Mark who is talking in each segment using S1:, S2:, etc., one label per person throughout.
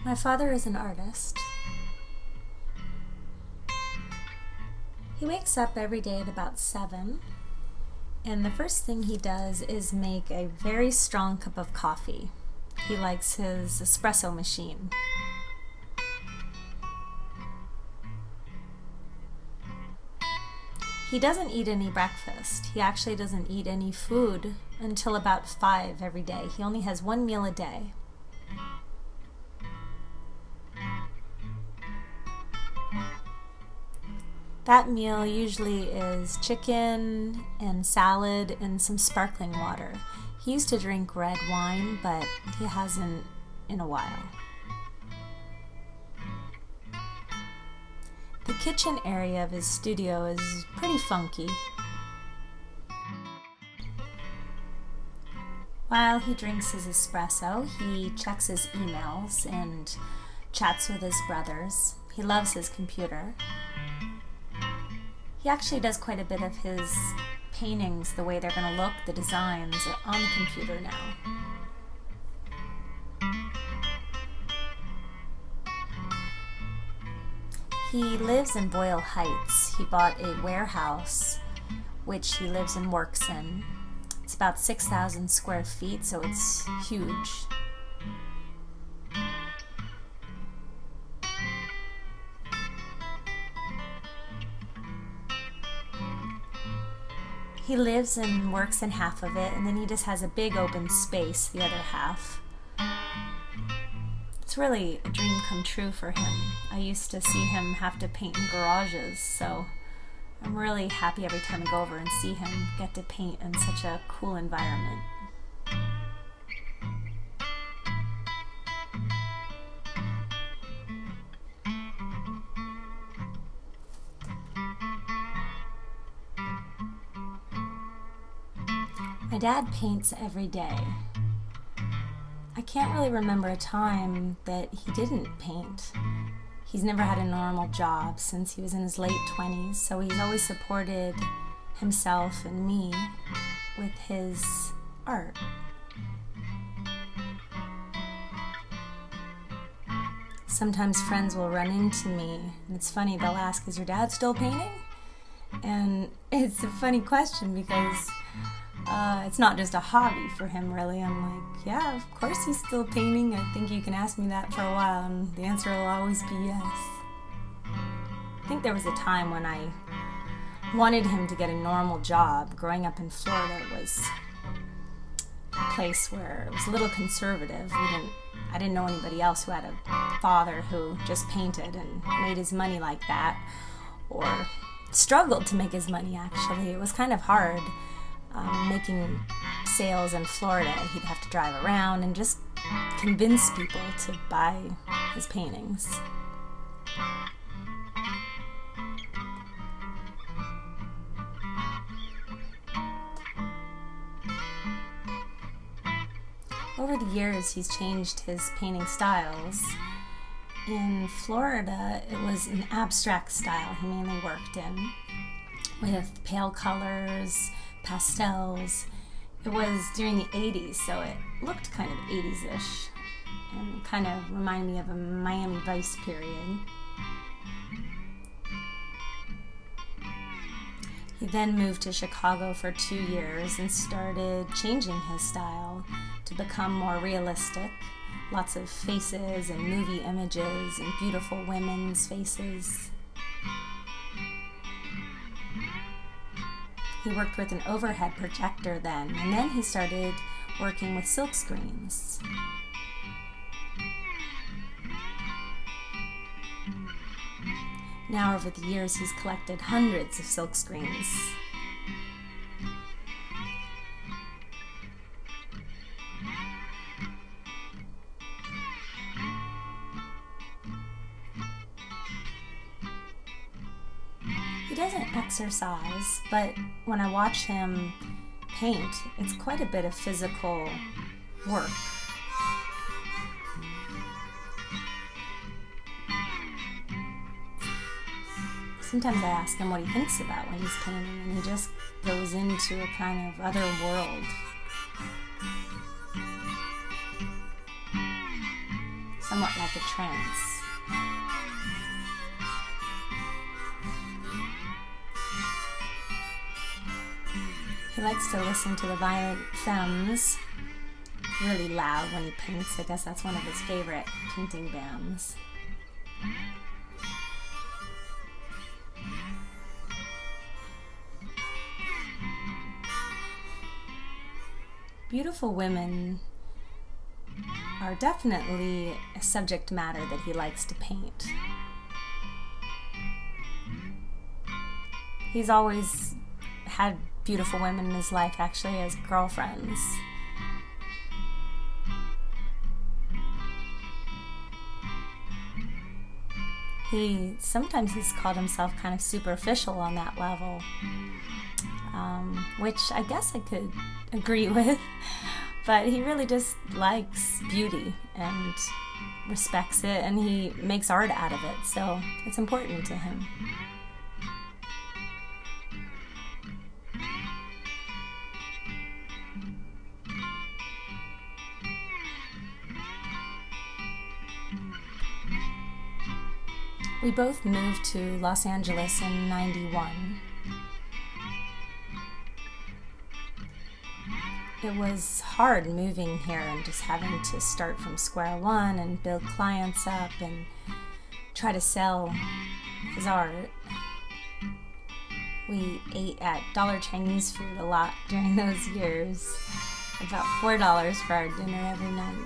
S1: My father is an artist. He wakes up every day at about 7, and the first thing he does is make a very strong cup of coffee. He likes his espresso machine. He doesn't eat any breakfast. He actually doesn't eat any food until about 5 every day. He only has one meal a day. That meal usually is chicken and salad and some sparkling water. He used to drink red wine, but he hasn't in a while. The kitchen area of his studio is pretty funky. While he drinks his espresso, he checks his emails and chats with his brothers. He loves his computer. He actually does quite a bit of his paintings, the way they're going to look, the designs, on the computer now. He lives in Boyle Heights. He bought a warehouse, which he lives and works in. It's about 6,000 square feet, so it's huge. He lives and works in half of it, and then he just has a big open space the other half. It's really a dream come true for him. I used to see him have to paint in garages, so I'm really happy every time I go over and see him get to paint in such a cool environment. My dad paints every day. I can't really remember a time that he didn't paint. He's never had a normal job since he was in his late 20s, so he's always supported himself and me with his art. Sometimes friends will run into me, and it's funny, they'll ask, "Is your dad still painting?" And it's a funny question because it's not just a hobby for him, really. I'm like, yeah, of course he's still painting. I think you can ask me that for a while, and the answer will always be yes. I think there was a time when I wanted him to get a normal job. Growing up in Florida was a place where it was a little conservative. I didn't know anybody else who had a father who just painted and made his money like that, or struggled to make his money, actually. It was kind of hard. Making sales in Florida, he'd have to drive around and just convince people to buy his paintings. Over the years, he's changed his painting styles. In Florida, it was an abstract style he mainly worked in, with pale colors, pastels. It was during the 80s, so it looked kind of 80s-ish and kind of reminded me of a Miami Vice period. He then moved to Chicago for 2 years and started changing his style to become more realistic. Lots of faces and movie images and beautiful women's faces. He worked with an overhead projector then, and then he started working with silk screens. Now, over the years, he's collected hundreds of silk screens. He doesn't exercise, but when I watch him paint, it's quite a bit of physical work. Sometimes I ask him what he thinks about when he's painting, and he just goes into a kind of other world. somewhat like a trance. He likes to listen to the Violent Femmes really loud when he paints. I guess that's one of his favorite painting bands. Beautiful women are definitely a subject matter that he likes to paint. He's always had beautiful women in his life, actually, as girlfriends. Sometimes he's called himself kind of superficial on that level, which I guess I could agree with, but he really just likes beauty and respects it, and he makes art out of it, so it's important to him. We both moved to Los Angeles in '91. It was hard moving here and just having to start from square one and build clients up and try to sell his art. We ate at Dollar Chinese food a lot during those years, about $4 for our dinner every night.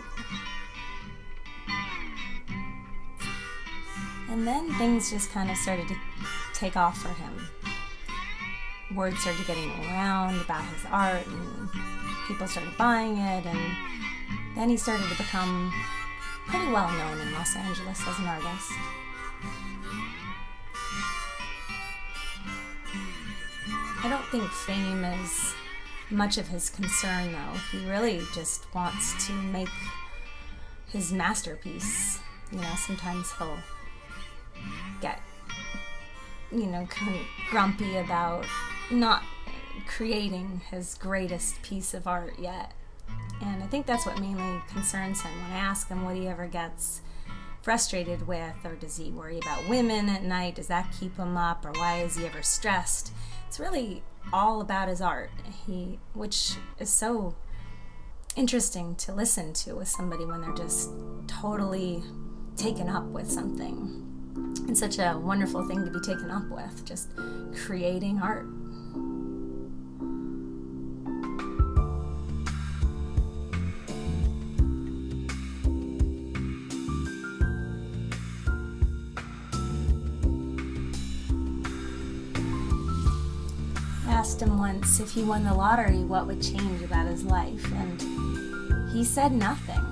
S1: And then things just kind of started to take off for him. Word started getting around about his art, and people started buying it, and then he started to become pretty well known in Los Angeles as an artist. I don't think fame is much of his concern, though. He really just wants to make his masterpiece. Sometimes he'll get, kind of grumpy about not creating his greatest piece of art yet. And I think that's what mainly concerns him. When I ask him what he ever gets frustrated with, or does he worry about women at night, does that keep him up, or why is he ever stressed? It's really all about his art, which is so interesting to listen to with somebody when they're just totally taken up with something. It's such a wonderful thing to be taken up with, just creating art. I asked him once if he won the lottery, what would change about his life, and he said nothing.